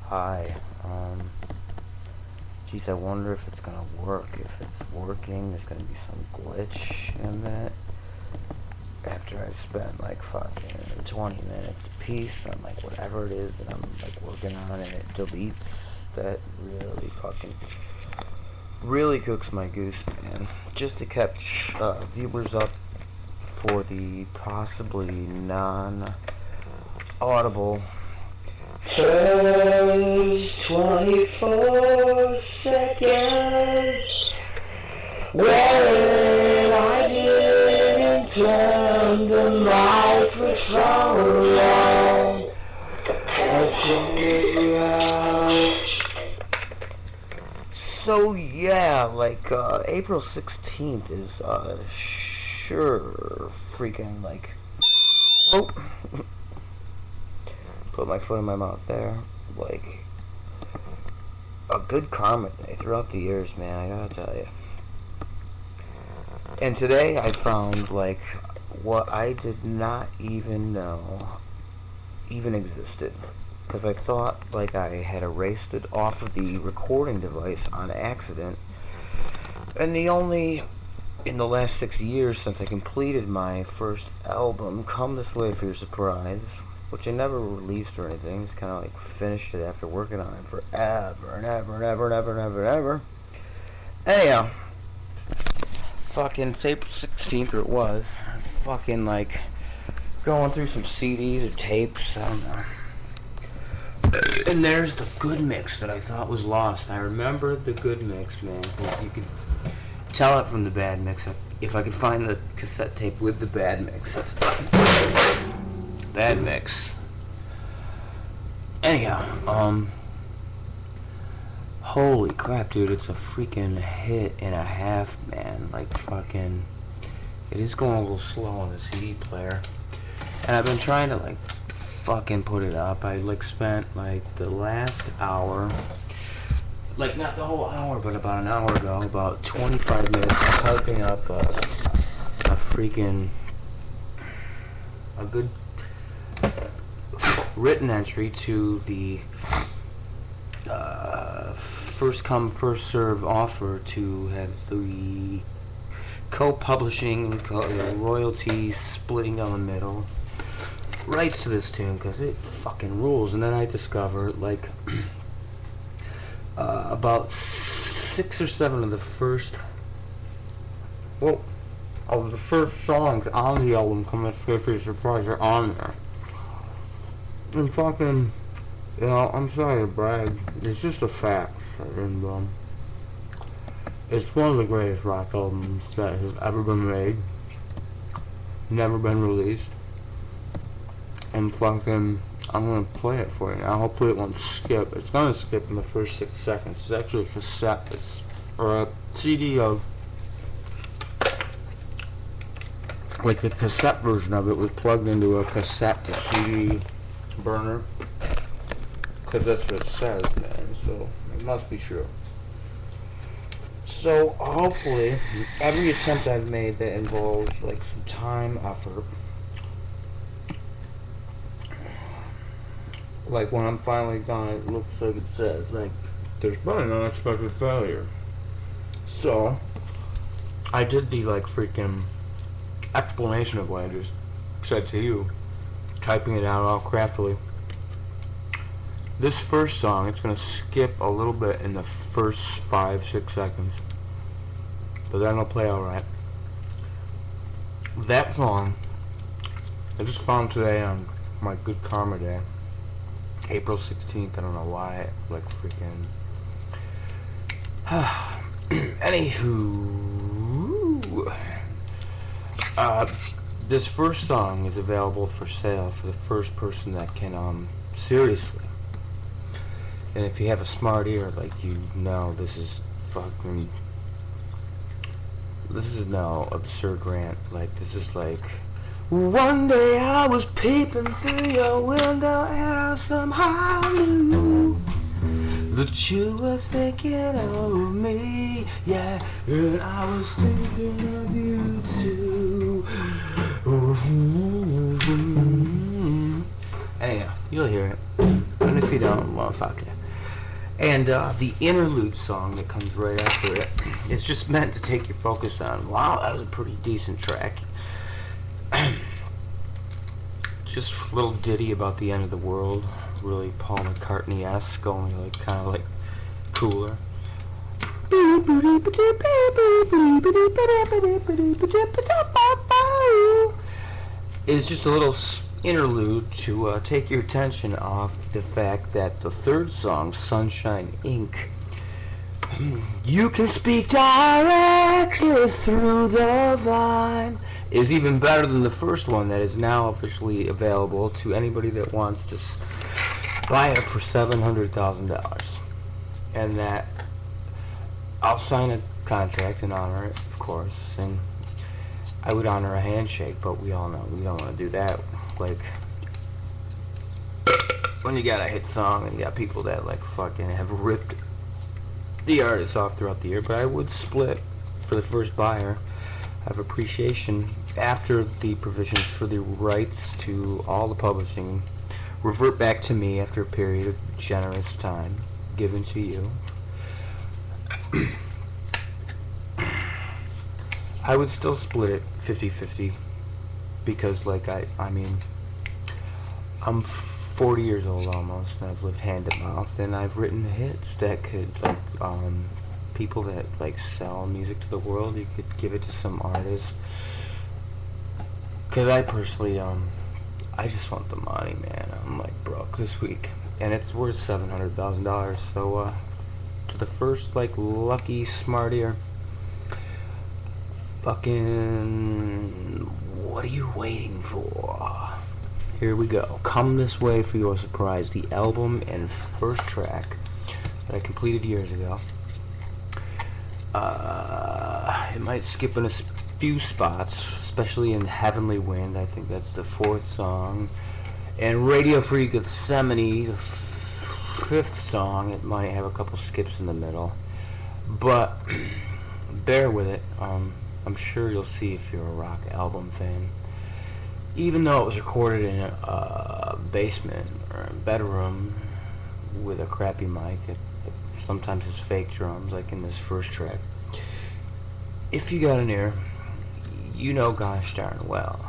Hi. Geez, I wonder if it's gonna work. If it's working, there's gonna be some glitch in that. After I spend like fucking 20 minutes a piece on like whatever it is that I'm like working on, and it deletes, that really cooks my goose, man. Just to catch viewers up for the possibly non-audible first 24 seconds when I didn't turn the microphone on. So yeah, like April 16th is sure freaking like, oh, put my foot in my mouth there, like a good karma day throughout the years, man, I gotta tell you. And today I found like what I did not even know even existed, because I thought like I had erased it off of the recording device on accident. And in the last 6 years since I completed my first album, Come This Way for Your Surprise, which I never released or anything, just kind of like finished it after working on it forever and ever and ever and ever and ever and ever. Anyhow, fucking April 16th, or it was, fucking like going through some CDs or tapes, I don't know. And there's the good mix that I thought was lost. I remember the good mix, man. You could tell it from the bad mix. If I could find the cassette tape with the bad mix, it's bad mix. Anyhow, holy crap, dude, it's a freaking hit and a half, man. Like, fucking, it is going a little slow on the CD player. And I've been trying to, like, fucking put it up. I, like, spent, like, the last hour, like, not the whole hour, but about an hour ago, about 25 minutes typing up a good written entry to the first come first serve offer to have the co-publishing, royalty splitting down the middle rights to this tune, because it fucking rules. And then I discovered like about 6 or 7 of the first songs on the album, Come This Way for Your Surprise, are on there. And fucking, you know, I'm sorry to brag, it's just a fact. And it's one of the greatest rock albums that has ever been made, never been released. And fucking, I'm gonna play it for you now. Hopefully it won't skip. It's gonna skip in the first 6 seconds. It's actually a cassette, or a CD of, like, the cassette version of it was plugged into a cassette to CD burner, because that's what it says, man, so it must be true. So hopefully every attempt I've made that involves like some time, effort, like when I'm finally done, it looks like it says like there's been an unexpected failure. So I did the like freaking explanation of what I just said to you, typing it out all craftily. This first song, it's going to skip a little bit in the first 5-6 seconds, but then it'll play alright. That song, I just found today on my good karma day, April 16th, I don't know why, like freaking, anywho, this first song is available for sale for the first person that can, seriously. And if you have a smart ear, like, you know, this is no absurd rant. Like, this is like, one day I was peeping through your window and I somehow knew that you were thinking of me, yeah, and I was thinking of you too. Anyhow, you'll hear it. And if you don't, well, fuck it. And the interlude song that comes right after it is just meant to take your focus on, wow, that was a pretty decent track. Just a little ditty about the end of the world, really Paul McCartney-esque, only like kind of like cooler. It's just a little interlude to take your attention off the fact that the third song, Sunshine Inc., you can speak directly through the vine, is even better than the first one that is now officially available to anybody that wants to buy it for $700,000. And that I'll sign a contract and honor it, of course, and I would honor a handshake, but we all know we don't want to do that. Like, when you got a hit song and you got people that like fucking have ripped the artists off throughout the year, but I would split for the first buyer. I have appreciation after the provisions for the rights to all the publishing revert back to me after a period of generous time given to you. I would still split it 50-50 because, like, I mean, I'm 40 years old almost, and I've lived hand to mouth, and I've written hits that could, like, people that, like, sell music to the world, you could give it to some artist. Because I personally, I just want the money, man. I'm, like, broke this week, and it's worth $700,000, so, to the first, like, lucky smart ear, fucking, what are you waiting for? Here we go. Come This Way for Your Surprise, the album and first track that I completed years ago. It might skip in a few spots, especially in Heavenly Wind. I think that's the fourth song. And Radio Free Gethsemane, the fifth song, it might have a couple skips in the middle. But bear with it. I'm sure you'll see if you're a rock album fan. Even though it was recorded in a basement or a bedroom with a crappy mic, it sometimes it's fake drums, like in this first track. If you got an ear, you know gosh darn well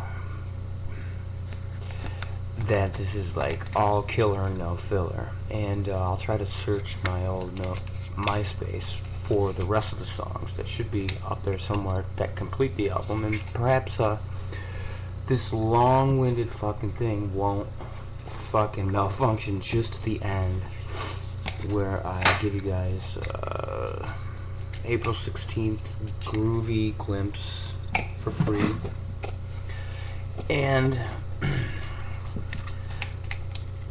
that this is like all killer and no filler. And I'll try to search my old MySpace for the rest of the songs that should be up there somewhere that complete the album, and perhaps this long-winded fucking thing won't fucking malfunction just at the end, where I give you guys April 16th groovy glimpse for free. And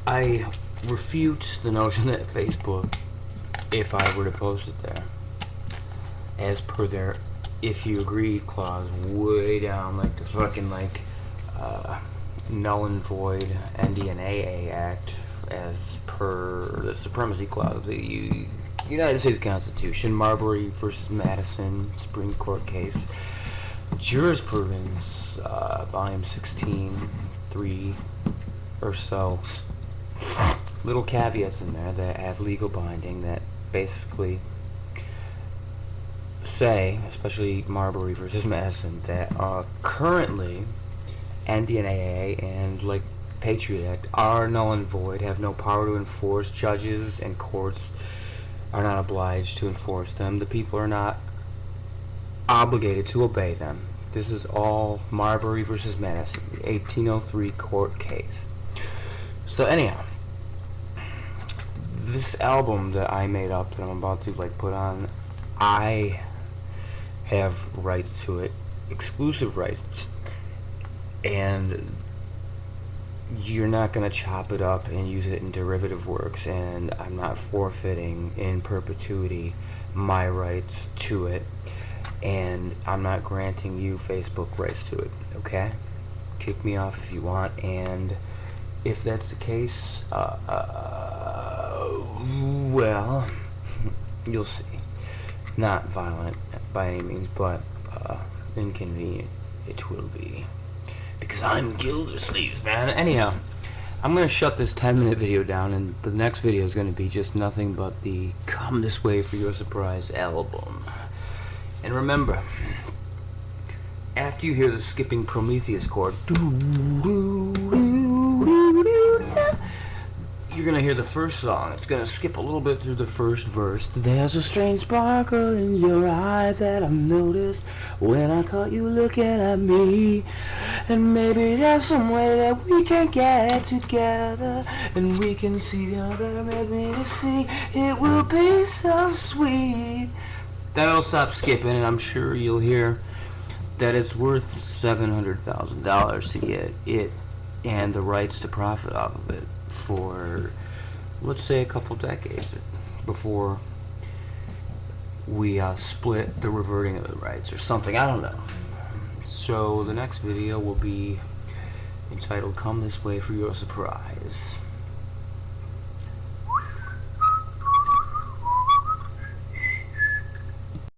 I refute the notion that Facebook, if I were to post it there, as per their if you agree clause way down, like the fucking like null and void NDNAA Act, as per the supremacy clause of the United States Constitution, Marbury versus Madison Supreme Court case, jurisprudence, volume 16, 3 or so, little caveats in there that have legal binding that basically say, especially Marbury versus Madison, that currently NDNAA and like Patriot Act are null and void, have no power to enforce. Judges and courts are not obliged to enforce them. The people are not obligated to obey them. This is all Marbury versus Madison, the 1803 court case. So anyhow, this album that I made up that I'm about to like put on, I have rights to it, exclusive rights, and you're not going to chop it up and use it in derivative works, and I'm not forfeiting in perpetuity my rights to it, and I'm not granting you Facebook rights to it, okay? Kick me off if you want, and if that's the case, well, you'll see. Not violent by any means, but inconvenient it will be. Because I'm Gildersleeves, man. Anyhow, I'm going to shut this 10-minute video down, and the next video is going to be just nothing but the Come This Way for Your Surprise album. And remember, after you hear the skipping Prometheus chord, you're going to hear the first song. It's going to skip a little bit through the first verse. There's a strange sparkle in your eye that I've noticed when I caught you looking at me. And maybe there's some way that we can get together, and we can see how better maybe to see. It will be so sweet. That'll stop skipping, and I'm sure you'll hear that it's worth $700,000 to get it and the rights to profit off of it for, let's say, a couple decades before we split the reverting of the rights or something. I don't know. So the next video will be entitled Come This Way for Your Surprise.